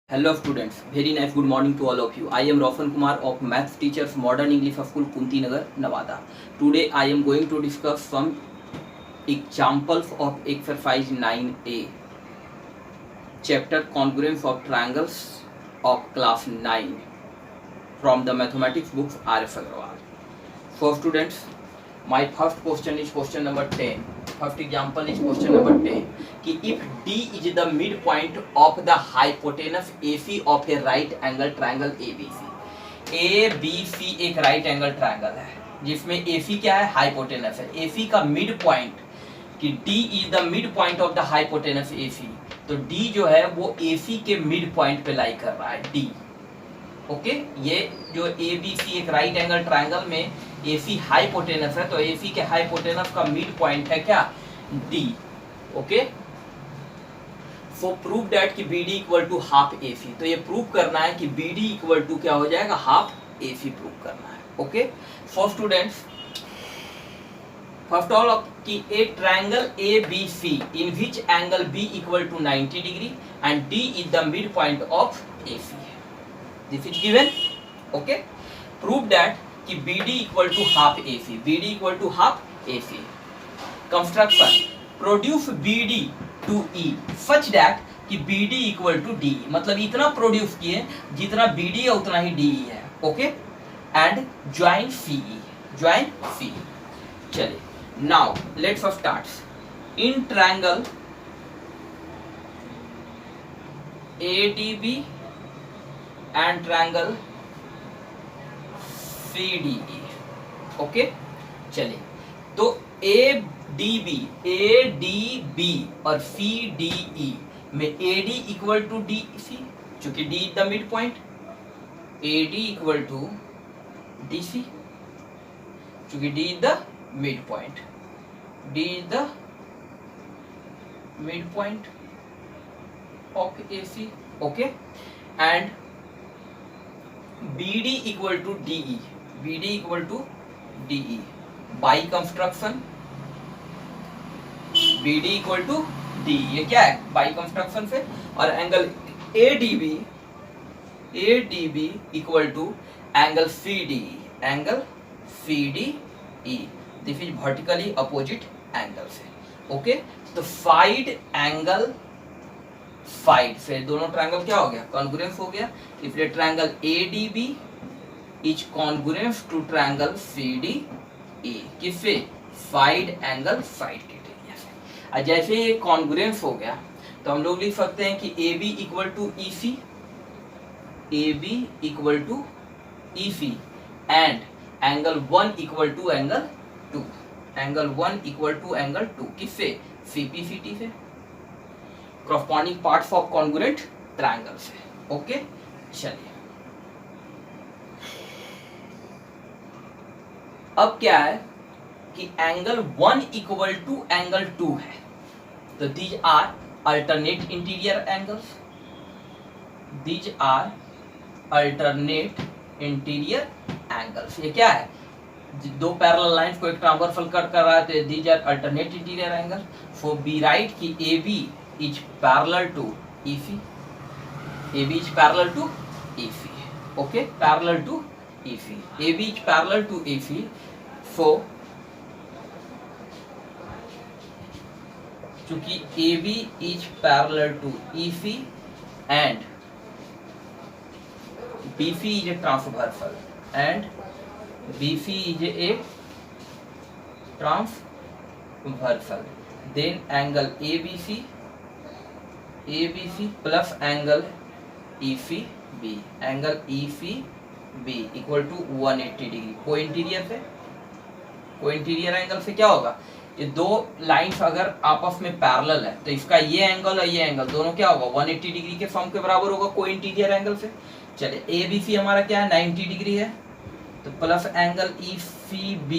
Hello students, very nice good morning to all of you. I am Roshan Kumar of Maths Teachers Modern English School Kunti Nagar, Nevada. Today I am going to discuss some examples of exercise 9A, chapter congruence of triangles of class 9 from the mathematics books R.S. Agarwal. So students, my first question is question number 10. First example is question number 10 कि if D is the midpoint of the hypotenuse AC of a right angle triangle ABC. ABC एक right angle triangle है जिसमें AC क्या है, hypotenuse है. AC का midpoint कि D is the midpoint of the hypotenuse AC, तो D जो है वो AC के midpoint पे लाई कर रहा है D. ओके ये जो ABC एक राइट एंगल ट्रायंगल में AC हाइपोटेनस है, तो AC के हाइपोटेनस का मिड पॉइंट है क्या, D. Okay so prove that कि BD equal to half AC. तो ये प्रूव करना है कि BD इक्वल टू क्या हो जाएगा, हाफ AC प्रूव करना है. Okay for students, first all कि a triangle ABC in which angle B equal to 90 degree and D is the mid point of AC. This is given. Okay. Prove that कि BD equal to half AC. BD equal to half AC. Construction. Produce BD to E such that कि BD equal to DE. मतलब इतना produce किए जितना BD है उतना ही DE है. Okay. And join CE. Join CE. चलिए. Now let's start. In triangle ADB and triangle CDE. Okay चलिए, तो ADB और CDE में AD इक्वल टू DC, चूंकि D is the mid point, AD equal to DC, चूंकि D is the mid point, D is the mid point of AC. Okay and BD equal to DE. BD equal to DE. By construction BD equal to DE. ये क्या है, by construction से. और angle ADB equal to angle CDE. Angle CDE. This is vertically opposite angle से. Okay तो side angle side से दोनों triangle क्या हो गया, कॉन्ग्रुएंस हो गया. इसलिए triangle ADB is congruence to triangle CDE. किससे, साइड एंगल साइड क्राइटेरिया से. और जैसे ये कॉन्ग्रुएंस हो गया तो हम लोग लिख सकते हैं कि AB equal to EC, AB equal to EC and angle 1 equal to angle 2. Angle 1 equal to angle 2 किससे, CPCT से, corresponding parts of congruent triangle से. ओके चलिए, अब क्या है कि एंगल 1 इक्वल टू एंगल 2 है, तो these are alternate interior angles. These are alternate interior angles. ये क्या है, दो पैरेलल लाइंस को एक ट्रांसवर्सल कट कर रहा है, तो these are alternate interior angle. So be right कि AB is parallel to EC. AB is parallel to EC. Okay, parallel to EC. AB is parallel to EC. So, चूंकि AB is parallel to EC and BC is a transversal and BC is a transversal, then angle ABC plus angle ECB, angle ECB equal to 180 degree. Co interior angle से क्या होगा, ये दो lines अगर आपस में parallel है तो इसका ये एंगल और ये एंगल दोनों क्या होगा, 180 डिग्री के सम के बराबर होगा को इंटीरियर एंगल से. चलिए ABC हमारा क्या है, 90 डिग्री है, तो plus angle ECB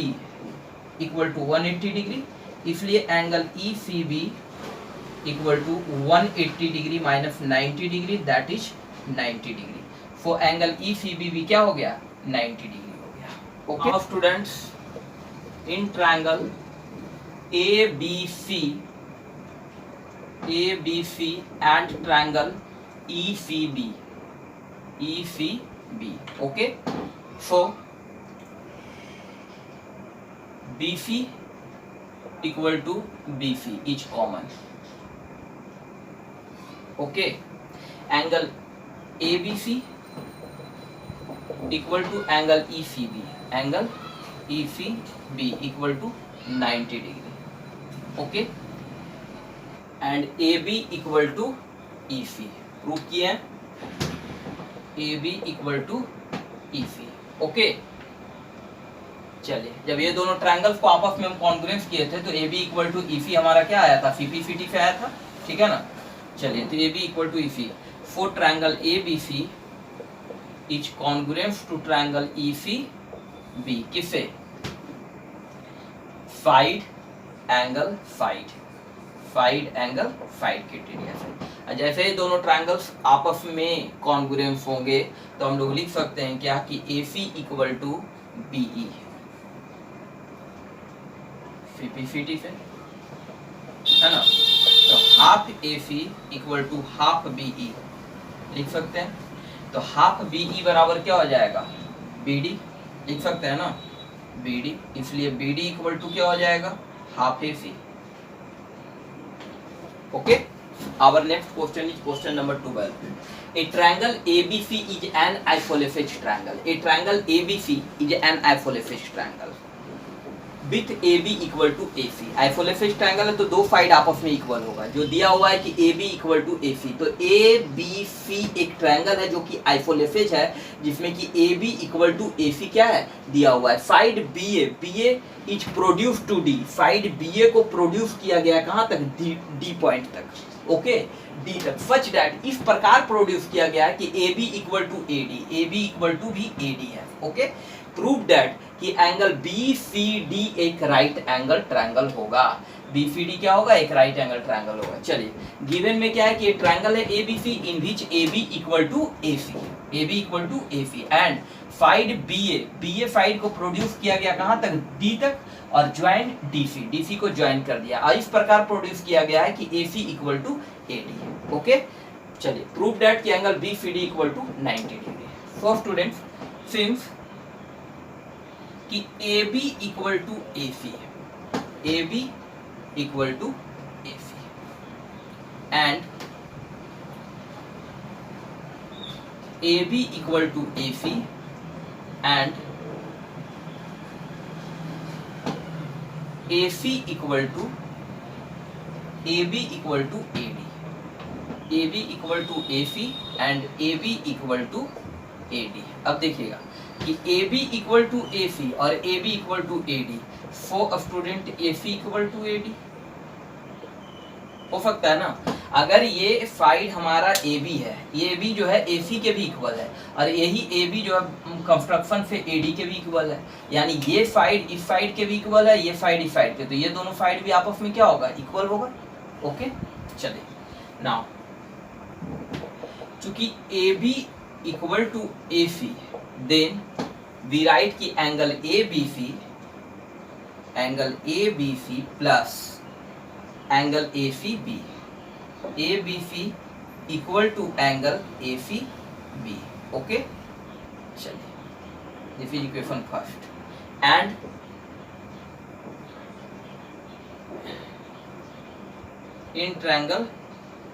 equal to 180 degree, इसलिए angle ECB equal to 180 degree minus 90 degree, that is 90 degree. So angle ECB भी क्या हो गया, 90 डिग्री हो गया. Okay students, in triangle ABC and triangle ECB, ECB. Okay, so BC equal to BC is common. Okay, angle ABC equal to angle ECB, angle ECB equal to 90 degree. Okay, and AB equal to EC. Prove किए हैं AB equal to EC. Okay, चलिए जब ये दोनों triangles को आपस में हम कॉन्ग्रुएंस किए थे तो AB इक्वल टू EC हमारा क्या आया था, 50-50 से आया था, ठीक है ना. चलिए तो AB equal to EC for triangle ABC is congruence to triangle ECB. किससे? Side angle side, side angle side criteria से. जैसे ही दोनों ट्रायंगल्स आपस में कॉन्ग्रुएंस होंगे तो हम लोग लिख सकते हैं क्या कि AC इक्वल टू BE, 50-50 से, है ना. तो half AC equal to half BE लिख सकते हैं. तो हाफ BE बराबर क्या हो जाएगा, BD लिख सकते हैं ना, BD. इसलिए BD इक्वल टू क्या हो जाएगा, half AC. Okay, our next question is question number 12. A triangle ABC is an isosceles triangle. A triangle ABC is an isosceles triangle with AB equal to AC. Isosceles triangle है तो दो side आपस में equal होगा. जो दिया हुआ है कि AB इक्वल टू AC, तो ABC एक ट्रायंगल है जो कि आइसोलेसेज है, जिसमें कि AB इक्वल टू AC क्या है, दिया हुआ है. Side BA is produce to D. Side BA को प्रोड्यूस किया गया कहाँ तक, D पॉइंट तक. ओके, D तक. सच दैट इस प्रकार प्रोड्यूस किया गया है कि AB equal to AD, AB equal to भी AD है. ओके, प्रूव दैट कि एंगल BCD एक राइट एंगल ट्रायंगल होगा. BCD क्या होगा, एक राइट एंगल ट्रायंगल होगा. चलिए गिवन में क्या है कि एक ट्रायंगल है ABC in which AB equal to AC, AB equal to AC and side BA side को प्रोड्यूस किया गया कहां तक, D तक, और ज्वाइन DC को ज्वाइन कर दिया. और इस प्रकार प्रोड्यूस किया गया है कि AC equal to AD. Okay, चलिए प्रूव दैट कि angle BCD equal to 90 degree. For students, since कि AB equal to AC, AB equal to AC and AB equal to AC and AC equal to AB equal to AD, AB equal to AC and AB equal to AD. अब देखिएगा कि AB equal to AC और AB equal to AD, for student AC equal to AD हो सकता है ना. अगर ये साइड हमारा AB है, ये AB जो है AC के भी इक्वल है, और यही AB जो है कंस्ट्रक्शन से AD के भी इक्वल है, यानी ये साइड इस साइड के भी इक्वल है, ये साइड इस साइड के, तो ये दोनों साइड भी आपस में क्या होगा, इक्वल होगा. ओके, चलिए नाउ चूंकि AB equal to AC, then we write की angle ABC plus angle ACB, ABC equal to angle ACB. Okay, चलिए this is equation first. And in triangle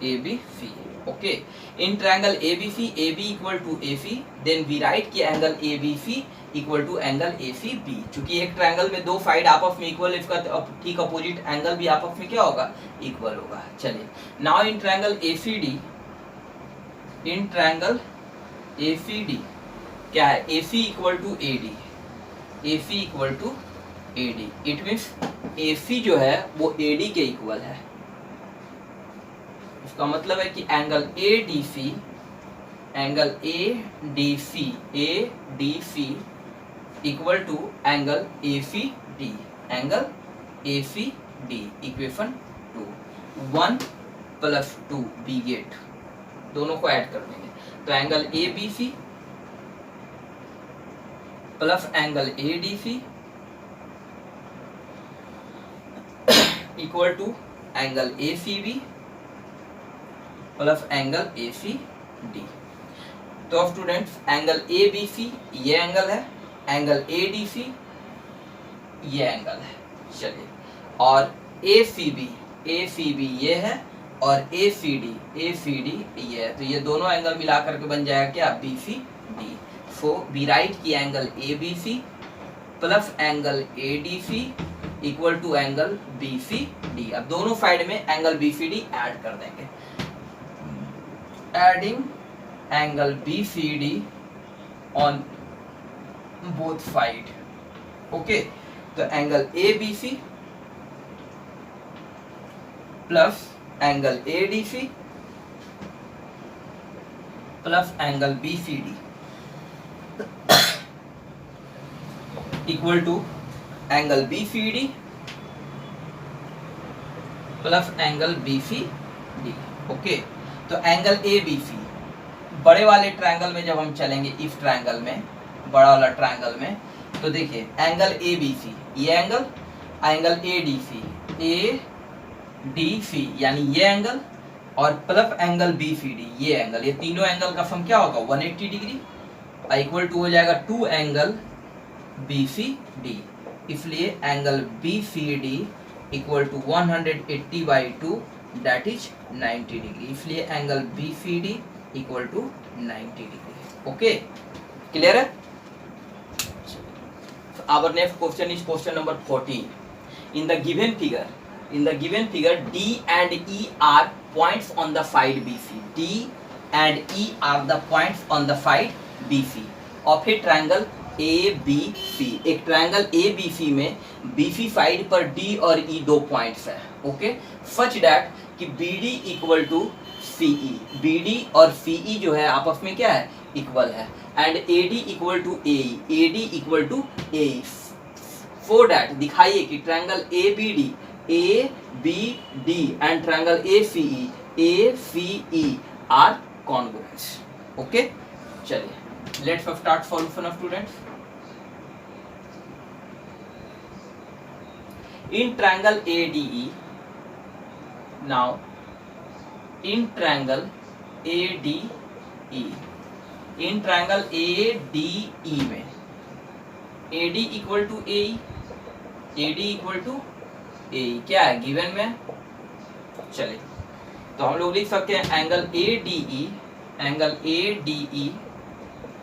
ABC, okay, in triangle ABC AB equal to AC, then we write की angle ABC equal to angle ACB. चूंकि एक triangle में दो side आपस में equal, इसका ठीक अपोजिट एंगल भी आपस में क्या होगा, इक्वल होगा. चलिए now in triangle ACD, in triangle ACD क्या है, AC equal to AD, AC equal to AD. It means AC जो है वो AD के इक्वल है. इसका मतलब है कि angle ADC equal to angle ACD, angle ACD. Equation 2, 1 plus 2 we get, दोनों को ऐड कर देंगे तो angle ABC plus angle ADC equal to angle ACB plus angle ACD. D. तो students angle A B C ये angle है, angle A D सी ये angle है। चलिए, और ए सी बी ये है और ए सी डी ये है, तो ये दोनों एंगल मिला करके बन जाएगा क्या, B C D. So we write की angle A B C plus angle A D C equal to angle B C D. अब दोनों साइड में angle B C D add कर देंगे, adding angle B C D on both side. Okay, तो angle A B C plus angle A D C plus angle B C D equal to angle B C D plus angle B C D. Okay, तो angle A B C बड़े वाले triangle में जब हम चलेंगे, इस triangle में, बड़ा वाला ट्रायंगल में, तो देखिए एंगल ए बी सी ये angle, angle A D C यानी ये एंगल, और plus angle B C D ये एंगल, ये तीनों एंगल का सम क्या होगा 180 डिग्री, इक्वल टू हो जाएगा 2 एंगल बी सी डी। इसलिए angle B C D equal to 180/2 that is 90 degree. इसलिए angle B C D equal to 90 degree. Okay, clear है? Our next question is question number 14. In the given figure, D and E are points on the side BC. D and E are the points on the side BC of a triangle ABC. एक triangle ABC में BC side पर D और E दो points है। Okay, such that कि BD equal to CE, BD और CE जो है आपस में क्या है, इक्वल है, and AD equal to AE, AD equal to AE। For that दिखाइए कि triangle ABD and triangle ACE are congruent. Okay, चलिए let's start solution of students. In triangle ADE, now in triangle ADE, in triangle ADE में AD equal to AE, AD equal to AE क्या है given में। चलिए, तो हम लोग लिख सकते हैं angle ADE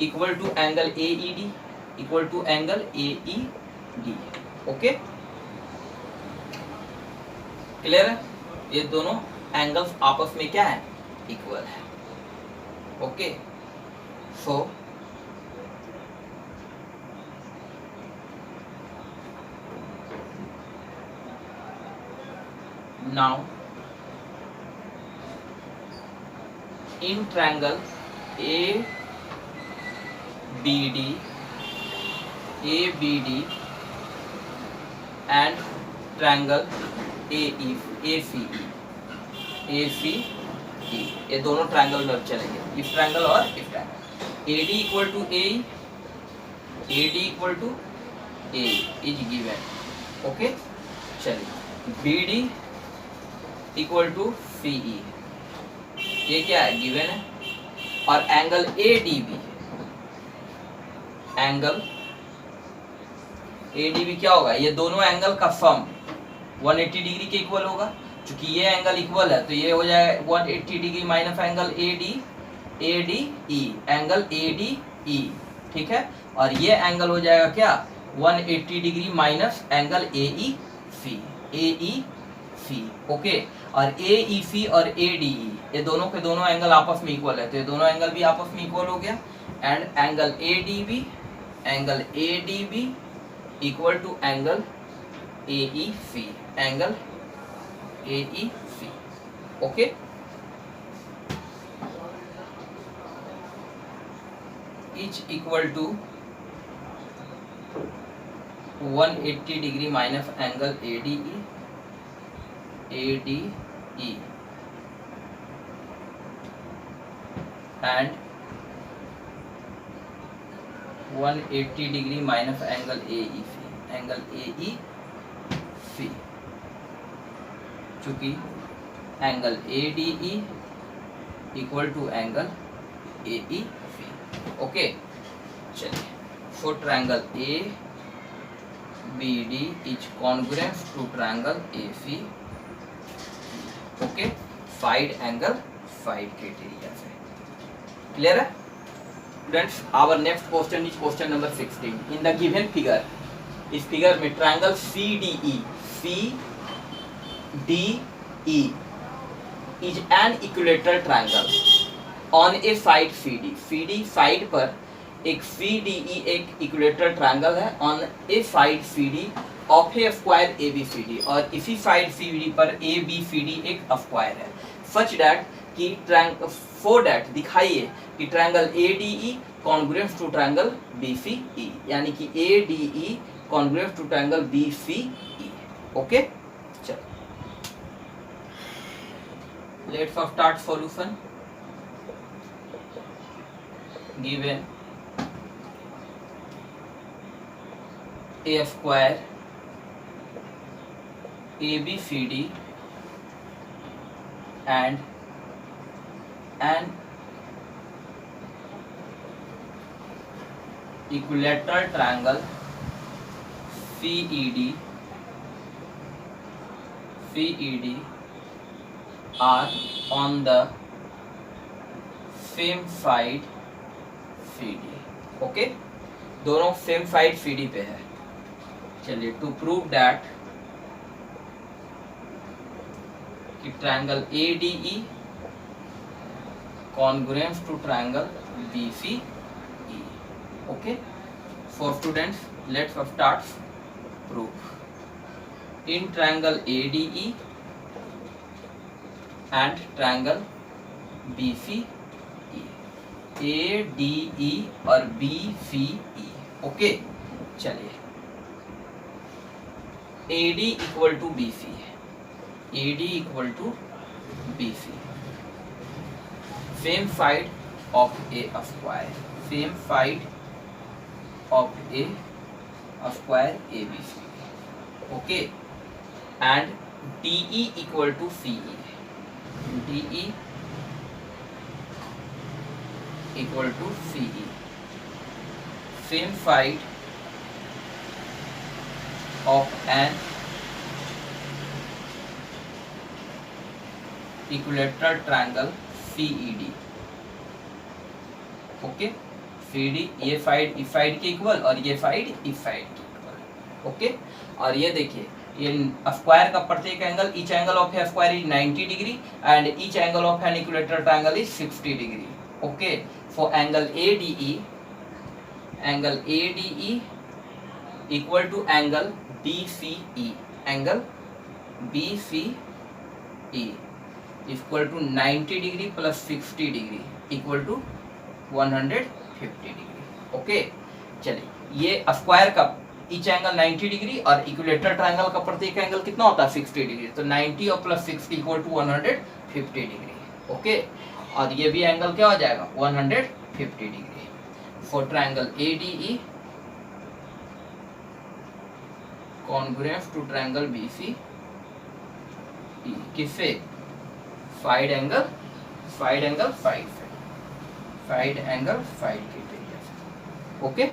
equal to angle AED equal to angle AED। Okay, clear है? ये दोनों एंगल्स आपस में क्या है, इक्वल है। Okay, so now in triangle ABD and triangle ACE, ये दोनों ट्रायंगल में चलेंगे, इस ट्रायंगल और इस triangle. AD equal to AE is given. Okay, चलिए BD इक्वल टू CE ये क्या है, गिवन है, और एंगल ADB क्या होगा, ये दोनों एंगल का सम 180 डिग्री के इक्वल होगा। क्योंकि ये एंगल इक्वल है तो ये हो जाएगा 180 degree minus angle ADE, angle ADE, ठीक है, और ये एंगल हो जाएगा क्या 180 degree minus angle AEC। Okay, और AEC और ADE ये दोनों के दोनों एंगल आपस में इक्वल है, तो ये दोनों एंगल भी आपस में इक्वल हो गया, and angle ADB equal to angle AEC, angle AEC। Okay, each equal to 180 degree minus angle ADE and 180 degree minus angle AEC, चूंकि angle ADE equal to angle AEV. Okay चलिए, for triangle ABD is congruent to triangle AC. Okay, find angle, find criteria से clear है students. Our next question is question number 16. In the given figure, इस figure में triangle CDE is an equilateral triangle on a side CD side पर एक CDE एक equilateral triangle है on a side CD of a square ABCD, और इसी side CD पर ABCD एक स्क्वायर है. सच दैट कि फॉर दैट दिखाइए कि triangle ADE congruent to triangle BCE, यानी कि ADE congruent to triangle BCE. Okay चलो, let's start solution. Given A square ABCD and an equilateral triangle CED are on the same side CD. Okay, दोनों same side CD पे है. चलिए, to prove that कि triangle ADE congruent to triangle BCE. Okay, for students let's start proof. In triangle ADE and triangle BCE, ADE और BCE. Okay चलिए, AD equal to BC है, AD equal to BC, same side of a square, same side of a square ABC. Okay, and DE equal to CE, DE equal to CE, same side of an equilateral triangle CED. Okay, CD ये side इस side के equal और ये side इस side के equal. Okay, और ये देखिए, ये स्क्वायर का प्रत्येक angle, each angle of a square is 90 degree and each angle of N equilateral triangle is 60 degree. Okay, for angle ADE equal to angle BCE, angle BCE equal to 90 degree plus 60 degree equal to 150 degree. Okay चलिए, ये square का each angle 90 degree और equilateral triangle का प्रत्येक angle कितना होता है 60 degree, तो 90 और plus 60 equal to 150 degree. Okay, और ये भी एंगल क्या हो जाएगा 150 degree. For triangle ADE congruent to triangle BCE, किससे साइड एंगल साइड के जरिए. ओके